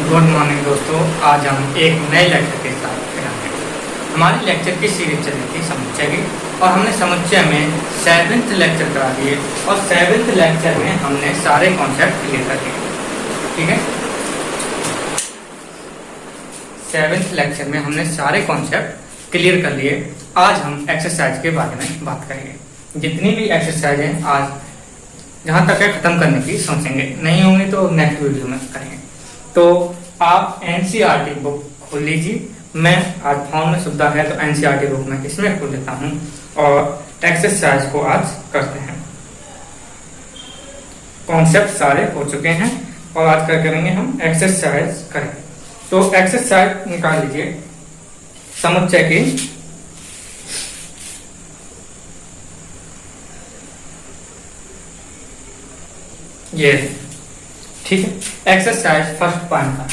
Good morning दोस्तों। आज हम एक नए लेक्चर के साथ आए। हमारी लेक्चर की सीरीज चली थी समुच्चय की, और हमने समुच्चय में 7th लेक्चर करा दिए, और 7th लेक्चर में हमने सारे कॉन्सेप्ट क्लियर कर दिए। ठीक है, 7th लेक्चर में हमने सारे कॉन्सेप्ट क्लियर कर लिए। आज हम एक्सरसाइज के बारे में बात करेंगे। जितनी भी एक्सरसाइज है आज जहाँ तक है खत्म करने की सोचेंगे, नहीं होंगे तो नेक्स्ट वीडियो में करेंगे। तो आप एनसीईआरटी बुक खोल लीजिए। मैं आज फोन में सुविधा है तो एनसीईआरटी बुक में इसमें खोल लेता हूँ और एक्सरसाइज को आज करते हैं। कॉन्सेप्ट सारे हो चुके हैं और आज क्या करेंगे, हम एक्सरसाइज करेंगे। तो एक्सरसाइज निकाल लीजिए समुच्चय की। ये ठीक है, एक्सरसाइज फर्स्ट पॉइंट का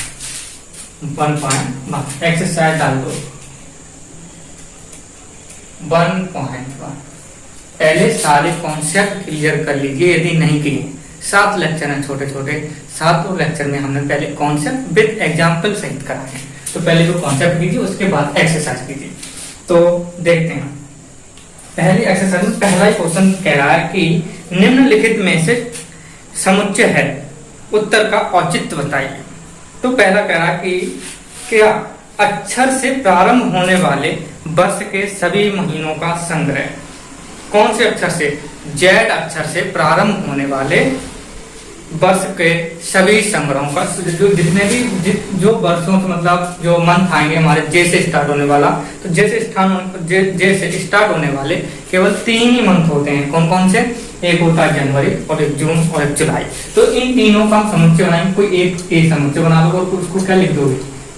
1.1 एक्सरसाइज डाल दो 1.1। पहले सारे कॉन्सेप्ट क्लियर कर लीजिए यदि नहीं किए। 7 लेक्चर हैं छोटे छोटे, 7 लेक्चर में हमने पहले कॉन्सेप्ट विद एग्जाम्पल सहित कराए। तो पहले वो कॉन्सेप्ट कीजिए, उसके बाद एक्सरसाइज कीजिए। तो देखते हैं पहली एक्सरसाइज में पहला ही क्वेश्चन कह रहा है कि निम्नलिखित में से समुच्चय है, उत्तर का औचित्य बताइए। तो पहला कह रहा है कि क्या अक्षर से प्रारंभ होने वाले वर्ष के सभी महीनों का संग्रह। कौन से अक्षर से? जेड अक्षर से प्रारंभ होने वाले वर्ष के सभी संग्रहों का, जो जितने भी जो वर्षों से मतलब जो मंथ आएंगे हमारे जे से स्टार्ट होने वाला, तो जे से स्टार्ट होने वाले केवल 3 ही मंथ होते हैं। कौन कौन से? एक होता है जनवरी, और एक जून, और एक जुलाई। तो इन तीनों का समुच्चय बनाएंगे। कोई एक समुच्चय बना लो और उसको क्या लिख दोगे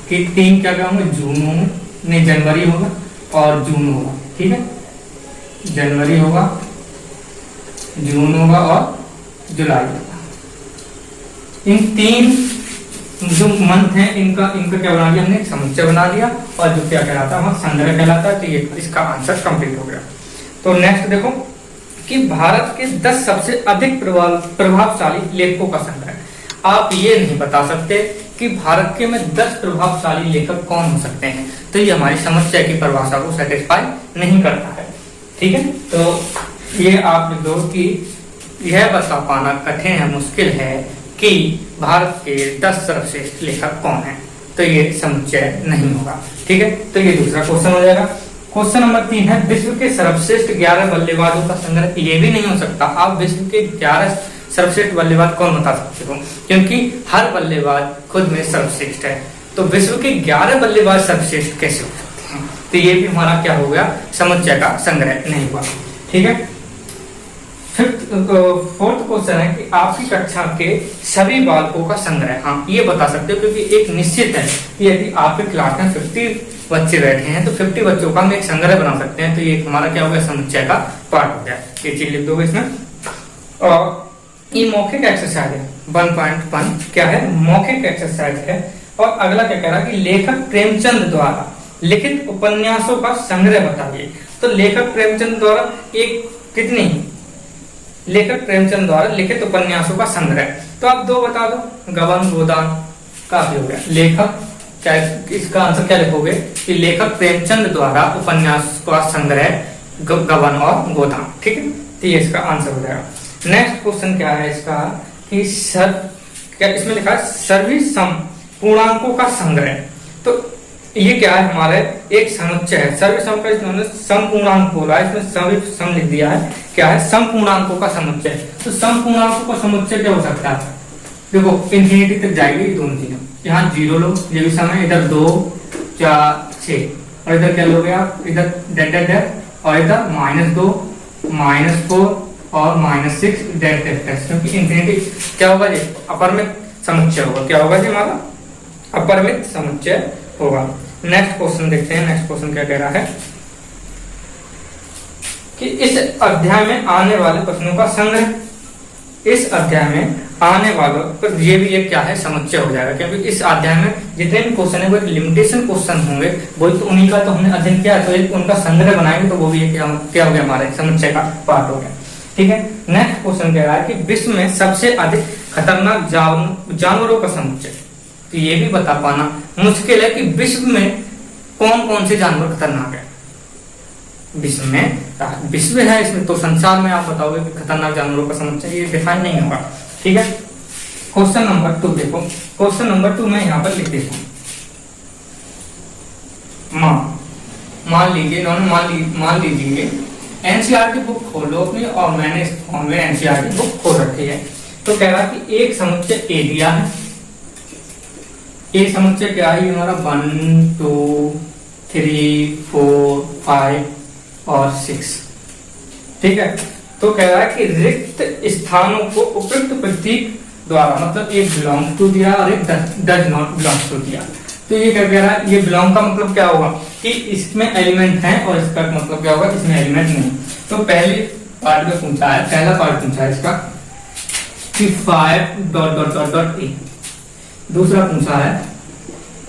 कि 3 क्या होंगे, जून होंगे, नहीं जनवरी होगा और जून होगा। ठीक है, जनवरी होगा, जून होगा और जुलाई होगा। इन 3 जो मंथ हैं इनका क्या बना दिया हमने, समुच्चय बना दिया। और जो क्या कहलाता है, संग्रह कहलाता है। तो ये इसका आंसर कंप्लीट हो गया। तो नेक्स्ट देखो कि भारत के 10 सबसे अधिक प्रभावशाली लेखकों का संग्रह। आप ये नहीं बता सकते कि भारत के में 10 प्रभावशाली लेखक कौन हो सकते हैं, तो ये हमारी समुच्चय की परिभाषा को सेटिस्फाई नहीं करता है। ठीक है, तो ये आप लिख दो कि यह बता पाना कठिन है, मुश्किल है कि भारत के 10 सर्वश्रेष्ठ लेखक कौन हैं, तो ये समुच्चय नहीं होगा। ठीक है, तो ये दूसरा क्वेश्चन हो जाएगा। क्वेश्चन नंबर 3 है विश्व के सर्वश्रेष्ठ 11 बल्लेबाजों का संग्रह। ये भी नहीं हो सकता। आप विश्व के 11 सर्वश्रेष्ठ बल्लेबाज कौन बता सकते हो, क्योंकि हर बल्लेबाज खुद में सर्वश्रेष्ठ है। तो विश्व के 11 बल्लेबाज सर्वश्रेष्ठ कैसे हो सकते हैं? तो ये भी हमारा क्या हो गया, समुच्चय का संग्रह नहीं हुआ। ठीक है, फोर्थ क्वेश्चन है कि आपकी कक्षा के सभी बालकों का संग्रह। हाँ, ये बता सकते हो, क्योंकि एक निश्चित है कि यदि आपके क्लास में 50 बच्चे बैठे हैं तो 50 बच्चों का हम एक संग्रह बना सकते हैं। तो ये हमारा क्या हो गया, समुच्चय का पार्ट हो गया। ये चीज लिख दोगे इसमें। और ये मौखिक एक्सरसाइज है 1.1 क्या है, मौखिक एक्सरसाइज है। और अगला क्या कह रहा है कि लेखक प्रेमचंद द्वारा लिखित उपन्यासों का संग्रह बताइए। तो लेखक प्रेमचंद द्वारा लेखक प्रेमचंद द्वारा लिखित उपन्यासों का संग्रह। तो आप 2 बता दो, गबन गोदान। काफी हो गया। लेखक क्या, इसका आंसर क्या लिखोगे कि लेखक प्रेमचंद द्वारा उपन्यास का संग्रह गबन और गोदान। ठीक है, तो ये इसका आंसर हो जाएगा। नेक्स्ट क्वेश्चन क्या है इसका कि क्या इसमें लिखा है सर्वसम पूर्णांकों का संग्रह। तो ये क्या है, हमारे एक समुच्चय है। सर्वसम का इन्होंने समपूर्णांक बोला है, इसमें सम लिख दिया है। क्या है, समपूर्णांकों का समुच्चय। तो समपूर्णांकों का समुच्चय क्या हो सकता है, देखो इंफिनिटी तक जाएगी दोनों चीजें। यहाँ 0 लो, ये भी सम है। इधर 2 4 6, और इधर क्या लोगे आप, इधर डेड और इधर -2 -4 और -6 डेड, क्योंकि इंफिनिटी क्या होगा, ये अपरिमित समुच्चय होगा। क्या होगा जी, हमारा अपरिमित समुच्चय होगा। नेक्स्ट क्वेश्चन देखते हैं। नेक्स्ट क्वेश्चन क्या कह रहा है कि इस अध्याय में आने वाले प्रश्नों का संग्रह। इस अध्याय में आने वालों पर ये भी एक क्या है, समुच्चय हो जाएगा, क्योंकि इस अध्याय में जितने भी क्वेश्चन है वो एक लिमिटेशन क्वेश्चन होंगे, वही तो उन्हीं का तो हमने अध्ययन किया, तो एक उनका संग्रह बनाएंगे तो वो भी क्या हो गया, हमारे समुच्चय का पार्ट हो गया। ठीक है, नेक्स्ट क्वेश्चन कह रहा है कि विश्व में सबसे अधिक खतरनाक जानवरों का समुच्चय। तो ये भी बता पाना मुश्किल है कि विश्व में कौन कौन से जानवर खतरनाक है। विश्व है इसमें, तो संसार में आप बताओगे कि खतरनाक जानवरों का समुच्चय, ये डिफाइन नहीं होगा। ठीक है, क्वेश्चन नंबर 2 देखो। क्वेश्चन नंबर 2 मैं यहाँ पर लिख देता हूँ। मान लीजिए इन्होंने मान लीजिए एनसीईआरटी बुक खोलो अपनी, और मैंने इस फॉर्म में एनसीईआरटी बुक खोल रखी है। तो कह रहा कि एक समुच्चय ए दिया है। ए समुच्चय क्या है हमारा 1 2 3 4 5 और 6। ठीक है, तो कह रहा है कि रिक्त स्थानों को उपयुक्त प्रतीक द्वारा, मतलब एक बिलोंग टू दिया और एक डज नॉट बिलोंग टू दिया। तो ये क्या कह रहा है, ये बिलोंग का मतलब क्या होगा कि इसमें एलिमेंट है, और इसका मतलब क्या होगा, इसमें एलिमेंट नहीं। तो पहले पार्ट में पूछा है, पहला पार्ट पूछा है इसका कि 5 dot dot dot dot A. दूसरा पूछा है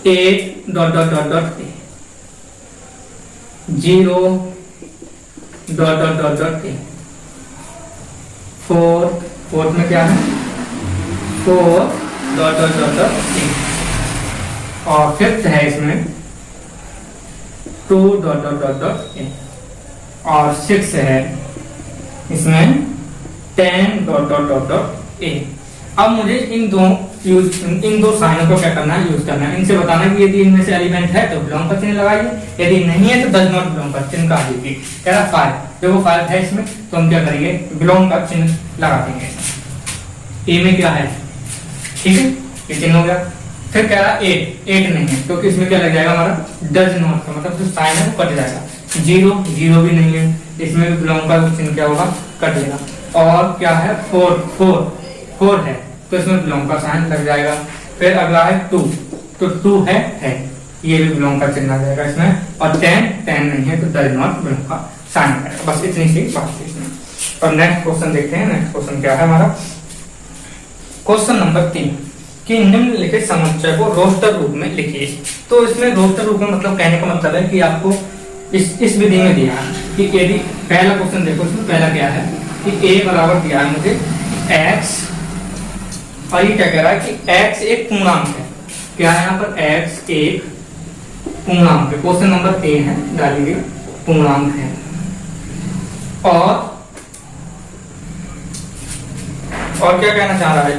8 dot dot dot dot A, 0 dot dot dot dot A, 4 में क्या है 4 dot dot dot dot A, और फिफ्थ है इसमें 2 dot dot dot dot A, और 6 है इसमें 10 dot dot dot dot A. अब मुझे इन दो साइनों को क्या करना है, यूज करना है। इनसे बताना कि यदि इनमें से एलिमेंट है तो बिलोंग का चिन्ह लगाइए, यदि नहीं है तो डज नॉट बिलोंग का चिन्ह काट दीजिए। कह रहा 5, देखो 5 है इसमें, तो हम क्या करेंगे, बिलोंग का चिन्ह लगा देंगे। ए में क्या है, ठीक है, ये चिन्ह हो गया। फिर कह रहा 8 नहीं है, क्योंकि इसमें क्या लग जाएगा हमारा डज नॉट का, मतलब जो साइन है वो कट जाएगा। 0 भी नहीं है, इसमें भी बिलोंग का चिन्ह क्या होगा, कट जाएगा। और क्या है 4 है, तो इसमें बिलोंग का साइन लग जाएगा। फिर अगला है 2, तो 2 है, ये भी बिलोंग का चिन्ह आ जाएगा इसमें। और 10 नहीं है, तो डज नॉट बिलोंग का साइन आएगा। बस इतनी सी बात है इसमें। और नेक्स्ट क्वेश्चन देखते हैं। नेक्स्ट क्वेश्चन क्या है हमारा, क्वेश्चन नंबर 3 कि निम्नलिखित समुच्चय को रोस्टर रूप में लिखिए। तो इसमें रोस्टर रूप में मतलब कहने का मतलब है कि आपको इस विधि में दिया है कि यदि पहला क्वेश्चन देखो, इसमें पहला क्या है कि a बराबर दिया है मुझे x, और ये क्या कह रहा है कि x एक पूर्णांक है। क्या है यहाँ पर, x एक पूर्णांक है। क्वेश्चन नंबर ए है, डालिए पूर्णांक है। और क्या कहना चाह रहा है,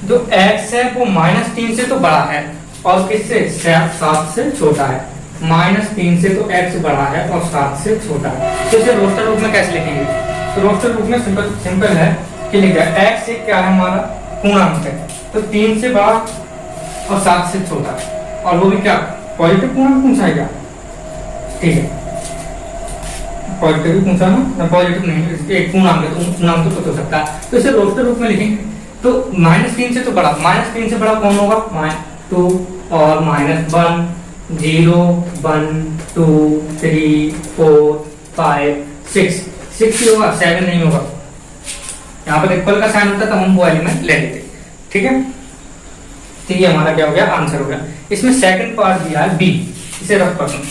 जो x है वो -3 से तो बड़ा है, और किससे, 7 से छोटा है। -3 से तो x बड़ा है और 7 से छोटा है। तो इसे रोस्टर रूप में कैसे लिखेंगे, तो रोस्टर रूप में सिंपल है कि लिख जाए x एक क्या है हमारा पूर्णांक है, तो 3 से बड़ा और 7 से छोटा, और वो भी क्या पॉजिटिव पूर्णांक पूछा है क्या, ठीक है, पॉजिटिव भी पूछा ना, पॉजिटिव नहीं, एक पूर्णांक है तो पूर्णांक तो कुछ हो सकता है। तो इसे रोस्टर रूप में लिखेंगे। तो -3 से तो बड़ा, -3 से बड़ा कौन होगा, 2 और -1, 0 1 2 3 4 5 6 ही होगा, 7 नहीं होगा। यहाँ पर इक्वल का साइन होता है तो हम वो एलिमेंट ले लेते, ठीक है। तो ये हमारा क्या हो गया, आंसर हो गया। इसमें सेकंड पार्ट दिया है बी, इसे रख पढ़ो।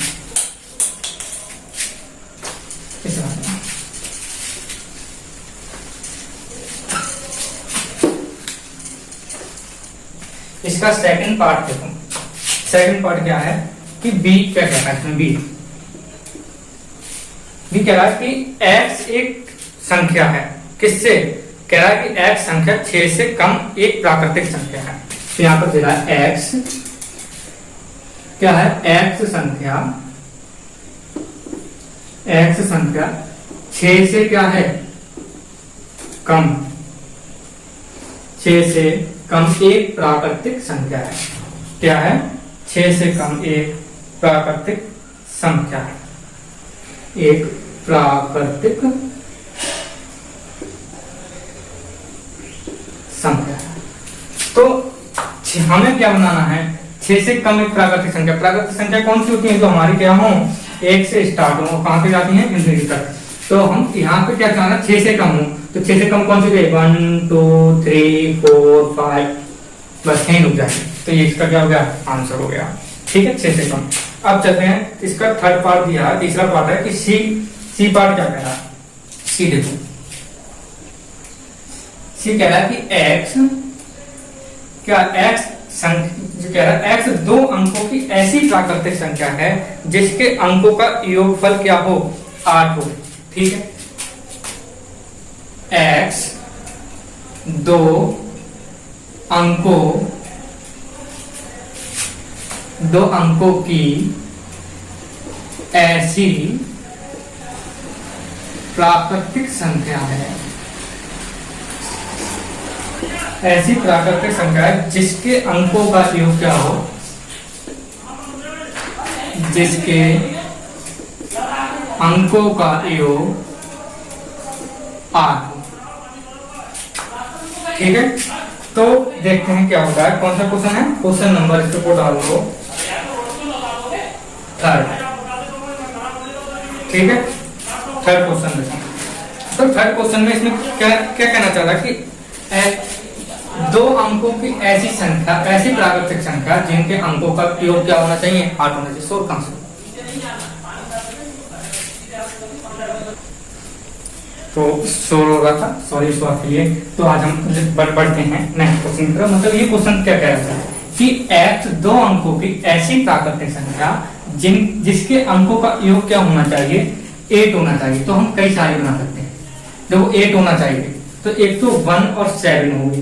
इसका सेकंड पार्ट देखो, सेकंड पार्ट क्या है कि बी क्या कह रहा है, इसमें बी कह रहा है कि x एक संख्या है, किससे, कह रहा है कि x संख्या 6 से कम एक प्राकृतिक संख्या है। तो यहां पर दे रहा है x क्या है, x संख्या 6 से क्या है, कम, 6 से कम एक प्राकृतिक संख्या है। क्या है, 6 से कम एक प्राकृतिक संख्या है, एक प्राकृतिक संख्या। तो हमें क्या बनाना है, 6 से कम एक प्राकृतिक संख्या। प्राकृतिक संख्या कौन सी होती है, जो हमारी क्या हो, 1 से स्टार्ट हो, कहां पे जाती है, इन्फिनिटी तक। तो हम यहाँ पे क्या चाहना है, 6 से कम हो, तो 6 से कम कौन सी, 1 2 3 4 5, बस यहीं रुक जाएंगे। तो ये इसका क्या हो गया, आंसर हो गया, ठीक है, 6 से कम। अब चलते हैं, इसका थर्ड पार्ट दिया है, तीसरा पार्ट है कि सी पार्ट क्या कह रहा है, सी देखो, सी कह रहा है कि x क्या, x जो कह रहा है x दो अंकों की ऐसी प्राकृतिक संख्या है जिसके अंकों का योगफल क्या हो, 8 हो। ठीक है, x दो अंकों की ऐसी प्राकृतिक संख्या है, ऐसी प्राकृतिक संख्या है जिसके अंकों का योग क्या हो, जिसके अंकों का योग 8 हो। ठीक है, तो देखते हैं क्या होता है। कौन सा क्वेश्चन है, क्वेश्चन नंबर इसके को डाल दो 3। ठीक है, 3rd क्वेश्चन देखो। तो 3rd क्वेश्चन में इसमें क्या क्या कहना चाह रहा है कि दो अंकों की ऐसी संख्या, ऐसी प्राकृतिक संख्या जिनके अंकों का योग क्या होना चाहिए, 8 होना चाहिए। शोर कहां से, तो शोर हो रहा था, सॉरी इस बात के लिए। तो आज हम बढ़ते हैं नेक्स्ट क्वेश्चन की तरफ। मतलब ये क्वेश्चन क्या कह रहा है कि x दो अंकों की ऐसी प्राकृतिक संख्या जिसके अंकों का योग क्या होना चाहिए, 8 होना चाहिए। तो हम कई सारे बना सकते हैं। देखो 8 होना चाहिए, तो एक तो 1 और 7 हो गई,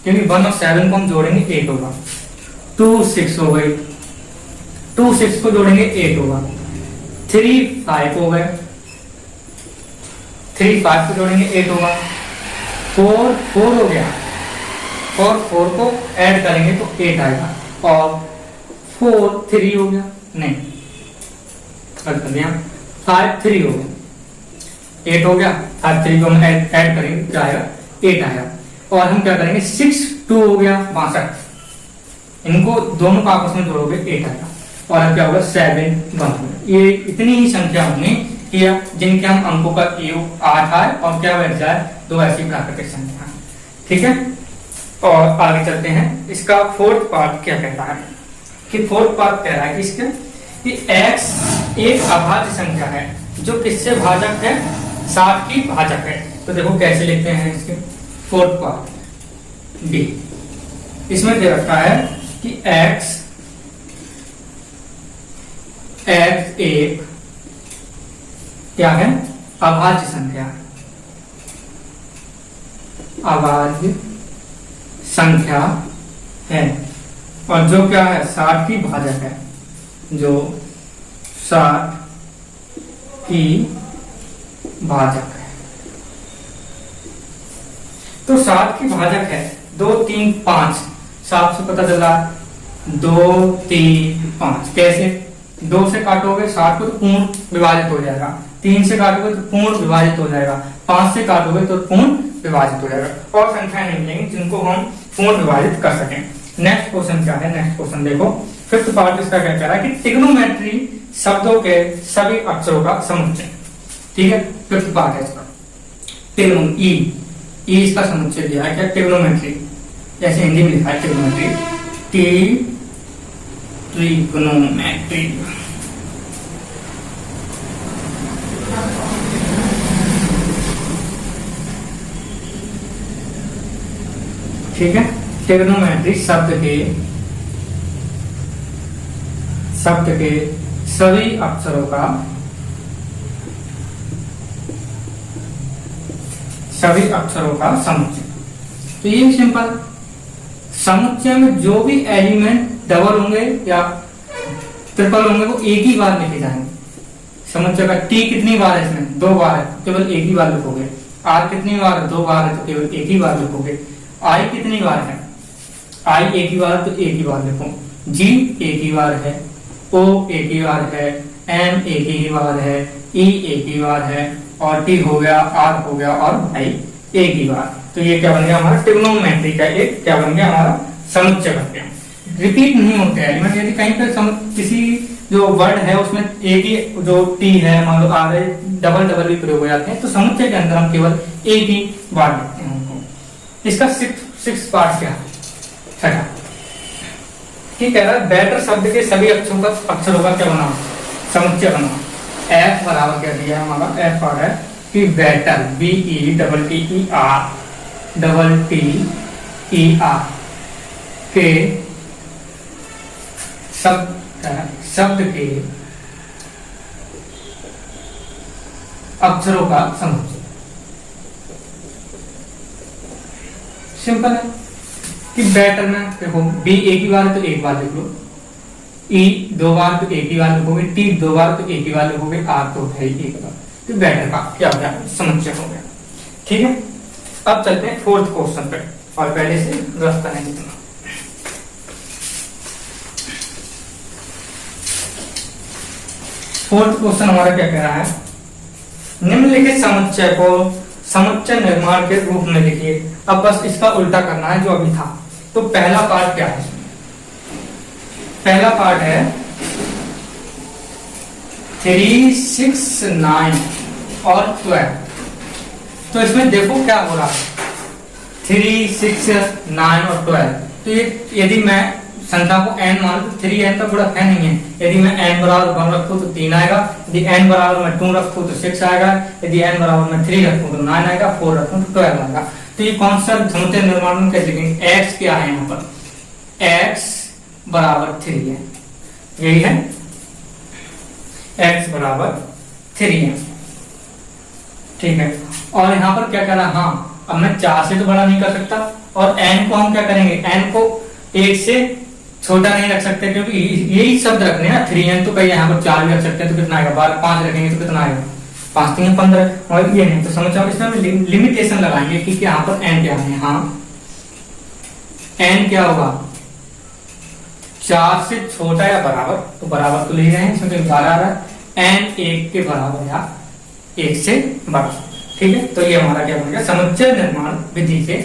क्योंकि 1 और 7 को हम जोड़ेंगे 8 होगा। 2 6 हो गई, 2 6 को जोड़ेंगे 8 होगा। 3 5 हो गए, 3 5 को जोड़ेंगे 8 होगा। 4 4 हो गया, और 4 को ऐड करेंगे तो 8 आएगा। और 4 3 हो गया, नहीं गलत कर दिया, 5 3 हो गया, 8 हो गया। 5 3 को हम ऐड करेंगे क्या आएगा, 8 आएगा। और हम क्या करेंगे 6 2 हो गया 62, इनको दोनों को आपस में जोड़ोगे 8 आएगा। और अब क्या होगा 7 1। ये इतनी ही संख्या हमने किया जिनके हम अंकों का योग 8 आए और क्या बैठ जाए, दो ऐसी प्राकृतिक संख्या। ठीक है, और आगे चलते हैं। इसका 4th पार्ट क्या कहता है कि 4th पार्ट कह रहा है कि इसके कि x एक अभाज्य संख्या है जो किससे भाजक है, 7 की भाजक है। तो देखो कैसे लिखते हैं इसके 4th पार्ट डी। इसमें दे रखा है कि x एक क्या है, अभाज्य संख्या, अभाज्य संख्या है, और जो क्या है 60 की भाजक है, जो 60 की भाजक है। तो 60 की भाजक है 2 3 5, 7 से पता चला 2 3 5। कैसे, 2 से काटोगे 60 को तो पूर्ण विभाजित हो जाएगा, 3 से काटोगे तो पूर्ण विभाजित हो जाएगा, 5 से काटोगे तो पूर्ण विभाजित हो जाएगा। और संख्या नहीं मिलेंगी जिनको हम पूर्ण विभाजित कर सकें। नेक्स्ट क्वेश्चन क्या है, नेक्स्ट क्वेश्चन देखो 5th पार्ट इसका क्या कह रहा है कि ट्रिग्नोमेट्री शब्दों के सभी अक्षरों का समुच्चय। ठीक है, 5th पार्ट है इसका। ई इसका समुच्चय दिया है क्या, ट्रिग्नोमेट्री, जैसे हिंदी में लिखा है ट्रिग्नोमेट्री, ट्रिग्नोमेट्री। ठीक है, ट्रिग्नोमेट्री शब्द के सभी अक्षरों का समुच्चय। तो ये सिंपल, समुच्चय में जो भी एलिमेंट डबल होंगे या ट्रिपल होंगे वो एक ही बार लिखे जाएंगे। समुच्चय का टी कितनी बार है, इसमें 2 बार है, केवल एक ही बार लिखोगे। आर कितनी बार है, 2 बार है, तो केवल एक ही बार लिखोगे। आई कितनी बार है, आई एक ही बार, तो एक ही बार लिखो। जी एक ही बार है, ओ एक ही बार है, एम एक ही बार है, ई एक ही बार है, और टी हो गया, आर हो गया, और आई एक ही बार। तो ये क्या बन गया हमारा ट्रिग्नोमेट्री का एक क्या बन गया, हमारा समुच्चय बन गया। रिपीट नहीं होते एलिमेंट, यदि कहीं पर किसी जो वर्ड है उसमें एक ही जो टी है मान लो आर है, डबल डबल भी प्रयोग हो जाते हैं, तो समुच्चय के अंदर हम केवल एक ही बार लिखते हैं उनको। इसका 6th पार्ट क्या है, 6ठा ठीक है, बेटर शब्द के सभी अक्षरों का क्या बनाओ, समुच्चय बनाओ। एफ बराबर क्या दिया है हमारा, एफ आ रहा है कि बेटर, BETTER के शब्द के अक्षरों का समुच्चय। सिंपल है कि बेटर में देखो बी एक ही बार तो एक बार लिख लो, ई 2 बार तो एक ही बार लिखोगे, टी 2 बार तो एक ही बार लिखोगे, आर तो है ही एक बार, तो बेटर का क्या हो गया समुच्चय हो गया। ठीक है, अब चलते हैं 4th क्वेश्चन पे, और पहले से रास्ता नहीं देना। 4th क्वेश्चन हमारा क्या कह रहा है, निम्नलिखित समुच्चय को समुच्चय निर्माण के रूप में लिखिए। अब बस इसका उल्टा करना है जो अभी था। तो पहला पार्ट क्या है, पहला पार्ट है 3, 6, 9 और 12। तो इसमें देखो क्या हो रहा है, 3, 6, 9 और 12। तो ये यदि मैं संख्या को n मानूं तो 3n का गुणक है नहीं है। यदि मैं n बराबर 1 रखूं तो 3 आएगा, यदि n बराबर मैं 2 रखूं तो 6 आएगा, यदि n बराबर मैं 3 रखूं तो 9 आएगा, 4 रखूं तो 12 आएगा। तो ये कौन सा समुच्चय निर्माण में कैसे लिखेंगे, x क्या है यहाँ पर, x बराबर 3 है, यही है x बराबर 3 है। ठीक है, और यहाँ पर क्या कह रहा है, हाँ अब मैं 4 से तो बड़ा नहीं कर सकता, और n को हम क्या करेंगे, n को 1 से छोटा नहीं रख सकते, क्योंकि यही शब्द रखने हैं 3n, तो कहीं यहाँ पर 4 भी रख सकते हैं तो कितना आएगा, 5 रखेंगे तो कितना आएगा, 5 3 15, और ये नहीं तो समझ इसमें लिमिटेशन लगाएंगे कि यहाँ पर n क्या है। हाँ n क्या होगा, 4 से छोटा या बराबर, तो बराबर तो ले रहे हैं, इसमें 12 आ रहा है, n 1 के बराबर या 1 से बड़ा। ठीक है, तो ये हमारा क्या बनेगा, समुच्चय निर्माण विधि से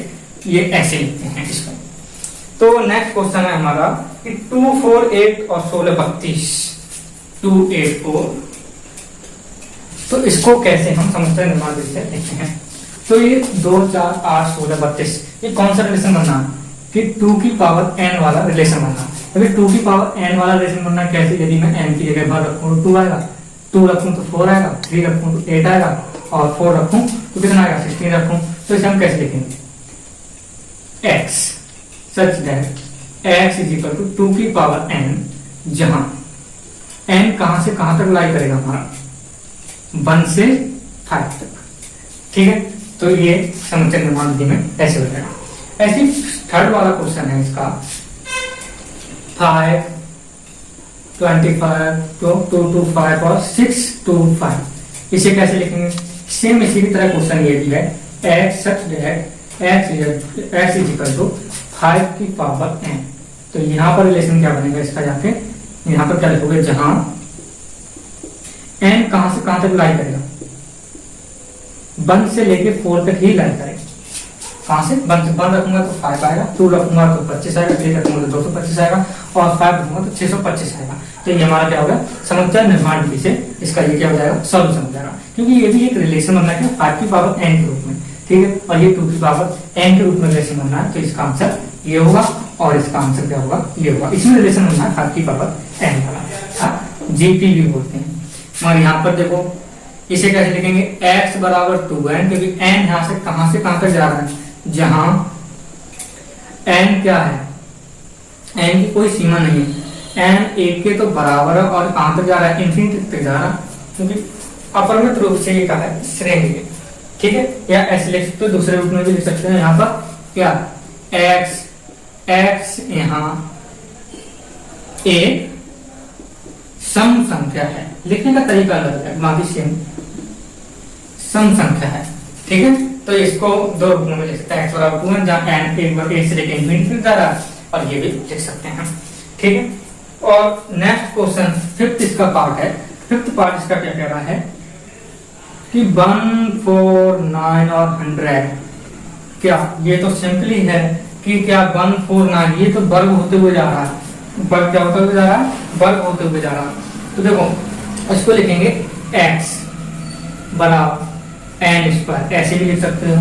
ये ऐसे लिखते हैं इसको। तो नेक्स्ट क्वेश्चन है हमारा कि 2, 4, 8 और 16, 32, 2, 8, 4। तो इसको कैसे हम समुच्चय निर्माण विधि से लिखते हैं। तो ये 2, 4, 8, 16, 32, ये कौन सा रिलेशन बनना है कि 2 की पावर n वाला रिलेशन बनना है। अभी 2 की पावर n वाला रिलेशन बनना है कैसे, यदि मैं n की जगह भर रखूं तो 2 आएगा, 2 रखूं तो 4 आएगा, 3 रखूं तो 8 आएगा, और 4 रखूं तो कितना आएगा, 16 रखूं। तो इसे हम कैसे लिखेंगे, x such that x is equal to 2 की पावर n, जहां n कहां से कहां तक लाई करेगा हमारा, 1 से 5 तक। ठीक है, तो ये समुच्चय निर्माण विधि में ऐसे हो जाएगा। ऐसे थर्ड वाला क्वेश्चन है इसका 5, 25, 2 to 5 और 6 to 5। इसे कैसे लिखेंगे, सेम इसी की तरह क्वेश्चन ये भी है, x such that x is equal to 5 की पावर n। तो यहाँ पर रिलेशन क्या बनेगा इसका, जाके यहाँ पर क्या लिखोगे, जहां n कहां से कहां तक लाई करेगा, 1 से लेके 4 तक ही लाई करेगा। कहां से 1 रखूंगा तो 5 आएगा, 2 रखूंगा तो 25 आएगा, 3 रखूंगा तो 225 आएगा, और 5 रखूंगा तो 625 आएगा। तो ये हमारा क्या होगा, समुच्चय निर्माण विधि से इसका ये क्या हो जाएगा, सॉल्यूशन हो जाएगा। क्योंकि ये भी एक रिलेशन बनना है 5 की पावर n के रूप में। ठीक है, और ये 2 की पावर n के रूप में रिलेशन बनना है, तो इसका आंसर ये होगा, और इसका आंसर क्या होगा, ये होगा। इसमें रिलेशन बनना है 5 की पावर n वाला, जीपी भी बोलते हैं। और यहाँ पर देखो इसे कैसे लिखेंगे, x बराबर 2n, क्योंकि n यहाँ से कहां तक जा रहा है, जहां n क्या है, n की कोई सीमा नहीं है, n 1 के तो बराबर है, और कहां तक जा रहा है, इंफिनिटी तक जा रहा है, क्योंकि अपरिमित रूप से ये क्या है, श्रेणी है। ठीक है, या ऐसे लिख सकते हो, दूसरे रूप में भी लिख सकते हैं। यहाँ पर क्या x यहाँ एक सम संख्या है, लिखने का तरीका अलग है, बाकी सेम सम संख्या है। ठीक है, तो इसको 2 रूपों में लिख सकते हैं, x बराबर 2 जहाँ n 1 से लेकर इंफिनिटी जा रहा है, और ये भी लिख सकते हैं। ठीक है, और नेक्स्ट क्वेश्चन 5th इसका पार्ट है। 5th पार्ट इसका क्या कह रहा है कि 1, 4, 9 और 100, क्या ये तो सिंपली है कि क्या 1, 4, 9 ये तो वर्ग होते हुए जा रहा है, वर्ग क्या होते हुए जा रहा है, वर्ग होते हुए जा रहा है। तो देखो इसको लिखेंगे x बराबर n², ऐसे भी लिख सकते हो,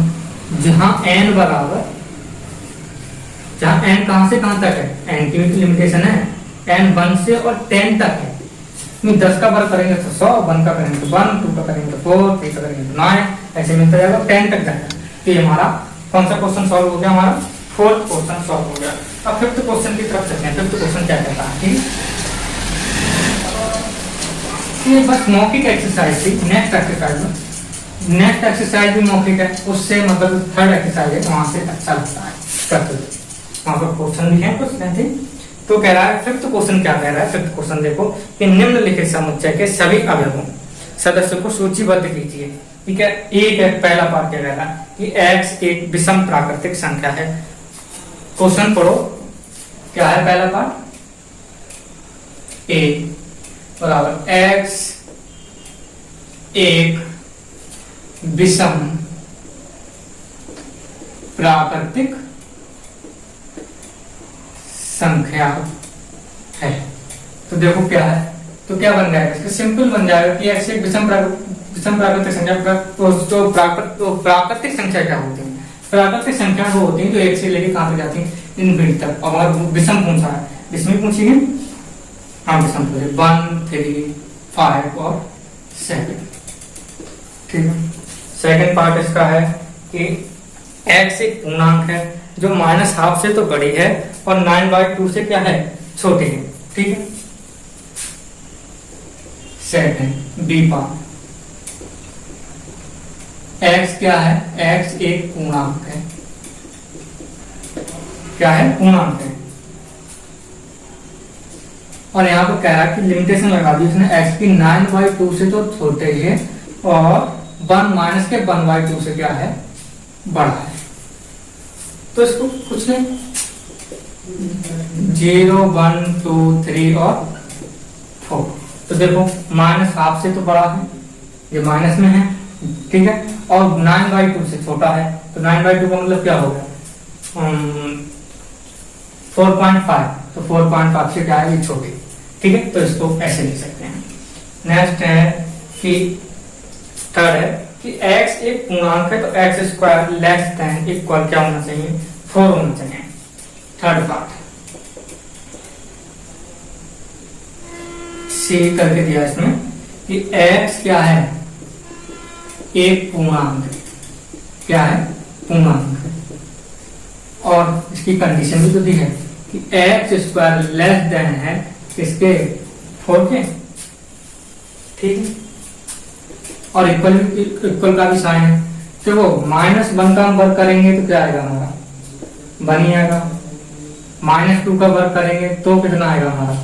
जहां n बराबर, जहां n कहां से कहां तक है, n की भी लिमिटेशन है, n 1 से और 10 तक है। 10 का वर्ग करेंगे तो 100, 1 का करेंगे तो 1, 2 का करेंगे तो 4, 3 का करेंगे तो 9, ऐसे मिलता जाएगा, 10 तक जाएगा। तो ये हमारा कौन सा क्वेश्चन सॉल्व हो गया, हमारा 4th क्वेश्चन सॉल्व हो गया। अब 5th क्वेश्चन की तरफ चलते हैं। 5th क्वेश्चन क्या कहता है, ठीक है। ये बस मौखिक एक्सरसाइज थी। नेक्स्ट एक्सरसाइज भी मौखिक है, उससे मतलब थर्ड एक्सरसाइज है, वहां से अच्छा लगता है करते हुए। वहां पर क्वेश्चन लिखे हैं कुछ ऐसे। तो कह रहा है फिफ्थ क्वेश्चन क्या कह रहा है, फिफ्थ क्वेश्चन देखो कि निम्नलिखित समुच्चय के सभी अवयवों सदस्यों को सूचीबद्ध कीजिए। ठीक है, एक है पहला पार्ट क्या कह रहा है कि x एक विषम प्राकृतिक संख्या है। क्वेश्चन पढ़ो, क्या है पहला पार्ट, a बराबर x एक विषम प्राकृतिक संख्या है। तो देखो क्या है, तो क्या बन जाएगा, इसका सिंपल बन जाएगा कि x एक विषम प्राकृतिक संख्या। तो प्राकृतिक संख्या क्या होती है, प्राकृतिक संख्या वो होती है जो एक से लेके कहां तक जाती है, इनफिनिटी तक। और विषम पूछा है, इसमें पूछिए हाँ विषम पूछे 1 3 5 और 7। ठीक है, सेकंड पार्ट इसका है कि x एक पूर्णांक है जो -12 से तो बड़ी है और 9/2 से क्या है, छोटी है। ठीक है, सेकंड बी पार्ट, x क्या है, x एक पूर्णांक है, क्या है, पूर्णांक है। और यहाँ पर कह रहा है कि लिमिटेशन लगा दी उसने, x की 9/2 से तो छोटे है और 1 से क्या है, बड़ा है। तो इसको कुछ नहीं, 0 1 2 3 और 4। तो देखो -12 से तो बड़ा है, ये माइनस में है। ठीक है, और 9/2 से छोटा है, तो 9/2 का मतलब क्या होगा, 4.5। तो 4.5 से क्या है, ये छोटी। ठीक है, तो इसको ऐसे लिख सकते हैं। नेक्स्ट है कि थर्ड है कि x एक पूर्णांक है तो x² लेस देन इक्वल क्या होना चाहिए, 4 होना चाहिए। थर्ड पार्ट सी करके दिया इसमें कि x क्या है, एक पूर्णांक, क्या है, पूर्णांक। और इसकी कंडीशन भी तो दी है कि x² लेस देन है किसके, 4 के। ठीक है, और इक्वल का भी साइन है। तो वो -1 का हम वर्क करेंगे तो क्या आएगा हमारा, 1 ही आएगा। -2 का वर्क करेंगे तो कितना आएगा हमारा,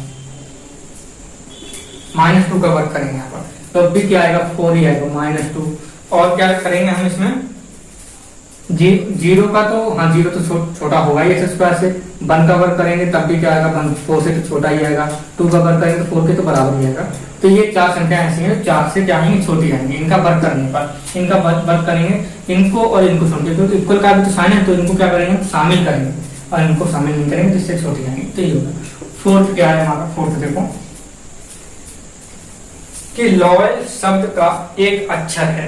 -2 का वर्क करेंगे यहाँ पर तो भी क्या आएगा, 4 ही आएगा, -2। और क्या करेंगे हम इसमें, 0 का तो हाँ 0 तो छोटा होगा ही x² से। 1 का वर्क करेंगे तब भी क्या आएगा, 4 से तो छोटा ही आएगा। 2 का वर्क करेंगे तो 4 के तो बराबर ही आएगा। तो ये 4 संख्या ऐसी हैं 4 से क्या आएंगी, छोटी आएंगी। इनका वर्क करने पर इनका वर्क करेंगे, इनको और इनको छोटे, क्योंकि इक्वल का भी तो साइन है तो इनको क्या करेंगे, शामिल करेंगे, और इनको शामिल नहीं करेंगे जिससे छोटी आएंगी। तो ये होगा। फोर्थ क्या है हमारा, फोर्थ देखो कि लॉयल शब्द का एक अक्षर है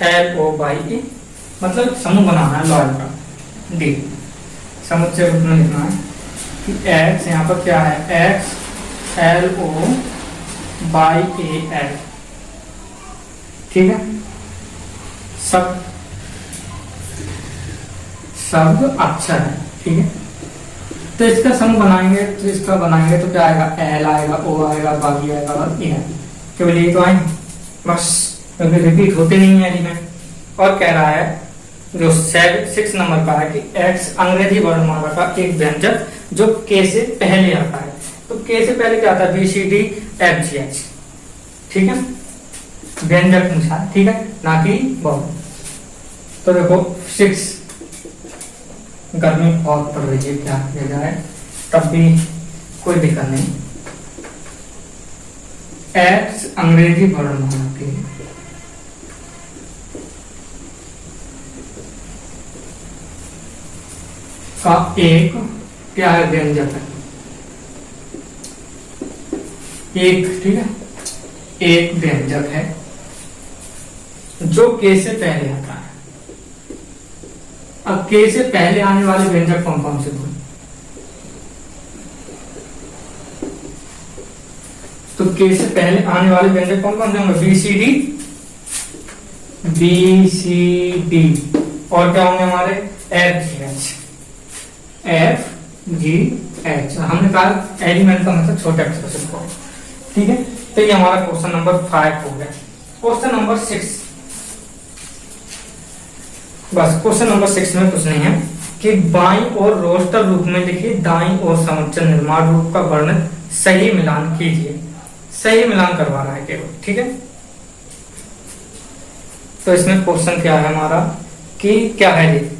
LOYE, मतलब समूह बनाना है लॉयल का। डी समुच्चय रूप में लिखना है कि x यहाँ पर क्या है, x LOYAL। ठीक है, शब्द अक्षर है। ठीक है, तो इसका समूह बनाएंगे तो इसका बनाएंगे तो क्या आएगा, L आएगा, O आएगा, बाकी आएगा और E आएगा। केवल ये तो आएंगे बस, क्योंकि रिपीट होते नहीं है एलिमेंट। और कह रहा है जो 6 नंबर का है कि x अंग्रेजी वर्णमाला का एक व्यंजक जो k से पहले आता है। तो k से पहले क्या आता है, BCDFGH। ठीक है, व्यंजक पूछा, ठीक है, ना कि बहुत। तो देखो 6, गर्मी बहुत पड़ रही है, क्या किया जाए, तब भी कोई दिक्कत नहीं। x अंग्रेजी वर्णमाला के का एक क्या है, व्यंजक है एक। ठीक है, एक व्यंजक है जो के से पहले आता है। अब के से पहले आने वाले व्यंजक कौन कौन से होंगे, तो के से पहले आने वाले व्यंजक कौन कौन से होंगे, BCD और क्या होंगे हमारे, FGH। हमने कहा एलिमेंट का मतलब छोटे अक्षर से। ठीक है, तो ये हमारा क्वेश्चन नंबर 5 हो गया। क्वेश्चन नंबर 6, बस क्वेश्चन नंबर 6 में कुछ नहीं है कि बाईं ओर रोस्टर रूप में लिखिए दाईं ओर समुच्चय निर्माण रूप का वर्णन सही मिलान कीजिए। सही मिलान करवा रहा है केवल, ठीक है। तो इसमें क्वेश्चन क्या है हमारा कि क्या है ये,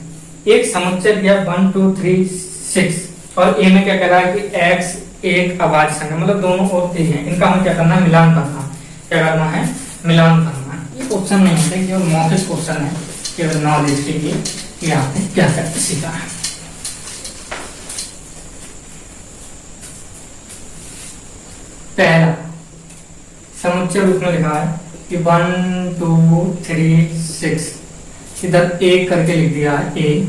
एक समुच्चय दिया 1 2 3 6 और ए में क्या कह रहा है कि x एक अभाज्य संख्या, मतलब दोनों ओर 3 है, इनका हमें क्या करना है, मिलान करना है। क्या करना है, मिलान करना है। ये क्वेश्चन नहीं है, केवल मौखिक क्वेश्चन है, केवल नॉलेज के लिए कि आपने क्या करते सीखा है। पहला समुच्चय रूप में लिखा है कि 1 2 3 6, इधर एक करके लिख दिया है ए।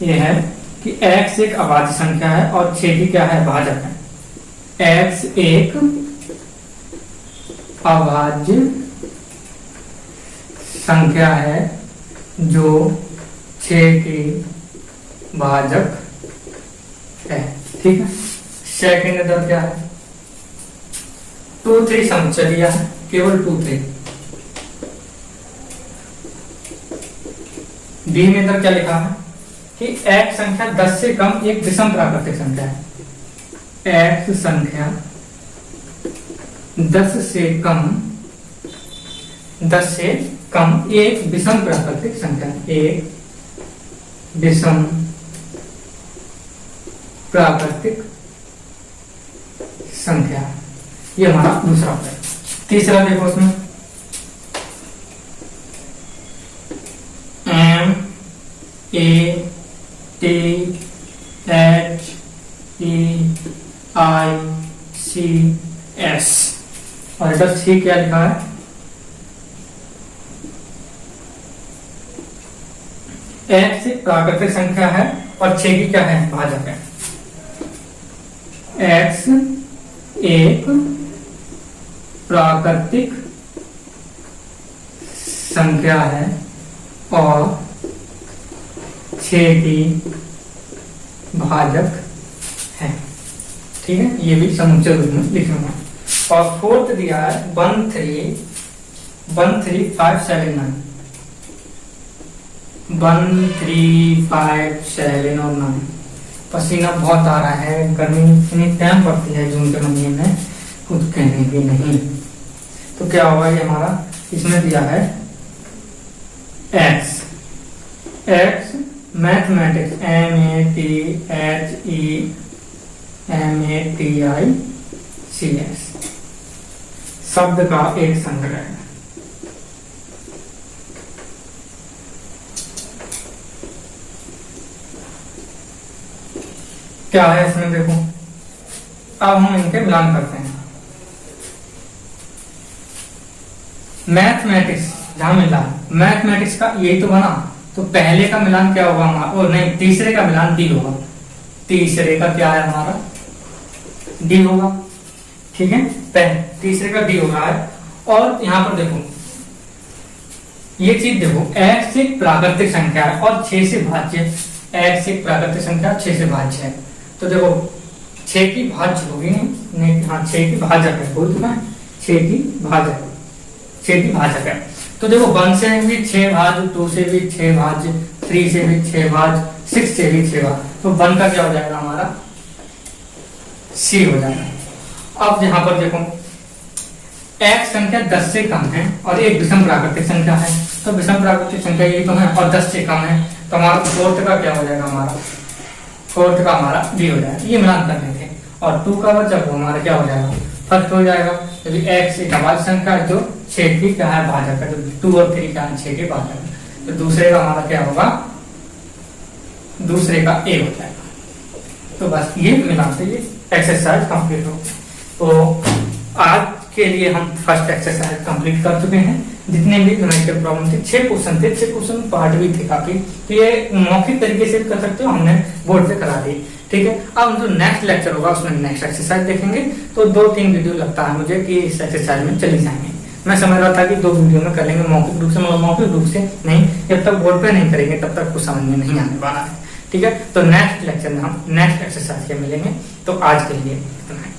ये है कि x एक अभाज्य संख्या है और 6 की क्या है, भाजक है। x एक अभाज्य संख्या है जो 6 की भाजक है, ठीक है। सेकंड इधर क्या है, 2 3 समुच्चय दिया है, केवल 2 3। बी में इधर क्या लिखा है कि x संख्या 10 से कम एक विषम प्राकृतिक संख्या है। x संख्या 10 से कम एक विषम प्राकृतिक संख्या, एक विषम प्राकृतिक संख्या। ये हमारा दूसरा होता है। तीसरा देखो उसमें M A T H E I C S और इधर C क्या लिखा है, x एक प्राकृतिक संख्या है और 6 की क्या है, भाजक है। x एक प्राकृतिक संख्या है और 6 की भाजक है, ठीक है। ये भी समुच्चय रूप में लिखूंगा। और फोर्थ दिया है 1 3 5 7 9, 1 3 5 7 और 9। पसीना बहुत आ रहा है, गर्मी इतनी टाइम पड़ती है जून के महीने में, कुछ कहने की नहीं। तो क्या होगा ये हमारा, इसमें दिया है x मैथमेटिक्स MATHEMATICS शब्द का एक संग्रह है। क्या है इसमें देखो, अब हम इनके मिलान करते हैं। मैथमेटिक्स जहां मिला, मैथमेटिक्स का यही तो बना, तो पहले का मिलान क्या होगा हमारा, और नहीं तीसरे का मिलान डी होगा। तीसरे का क्या है हमारा, डी होगा, ठीक है। तीसरे का डी हो रहा है। और यहां पर देखो ये चीज देखो, x एक प्राकृतिक संख्या है और 6 से भाज्य, x एक प्राकृतिक संख्या 6 से भाज्य है। तो देखो 6 की भाज्य होगी, नहीं हाँ 6 की भाजक है, बोल चुका है 6 की भाजक, 6 की भाजक है। तो देखो 1 से भी 6 भाज्य, 2 से भी 6 भाज्य, 3 से भी 6 भाज्य, 6 से भी 6 भाज्य। तो 1 का क्या हो जाएगा हमारा, C हो जाएगा। अब यहाँ पर देखो x संख्या 10 से कम है और एक विषम प्राकृतिक संख्या है, तो विषम प्राकृतिक संख्या ये तो है और 10 से कम है, तो हमारा फोर्थ का क्या हो जाएगा, हमारा फोर्थ का हमारा डी हो जाएगा। ये मिलान करने थे। और 2 का बचा वो हमारा क्या हो जाएगा, फर्स्ट हो जाएगा, क्योंकि x एक अभाज्य संख्या है जो 6 की क्या है, भाजक है। तो 2 और 3 क्या है, 6 के भाजक है। तो दूसरे का हमारा क्या होगा, दूसरे का ए हो जाएगा। तो बस ये मिलान से ये एक्सरसाइज कंप्लीट हो। तो आज के लिए हम फर्स्ट एक्सरसाइज कंप्लीट कर चुके हैं। जितने भी न्यूमेरिकल प्रॉब्लम थे 6 क्वेश्चन थे, 6 क्वेश्चन पार्ट भी थे काफी, तो ये मौखिक तरीके से भी कर सकते हो, हमने बोर्ड पे करा दी, ठीक है। अब जो नेक्स्ट लेक्चर होगा उसमें नेक्स्ट एक्सरसाइज देखेंगे। तो 2-3 वीडियो लगता है मुझे कि इस एक्सरसाइज में चली जाएंगे। मैं समझ रहा था कि 2 वीडियो में कर लेंगे मौखिक रूप से, मगर मौखिक रूप से नहीं, जब तक बोर्ड पे नहीं करेंगे तब तक कुछ समझ में नहीं आने वाला है, ठीक है। तो नेक्स्ट लेक्चर में हम नेक्स्ट एक्सरसाइज के मिलेंगे। तो आज के लिए इतना है।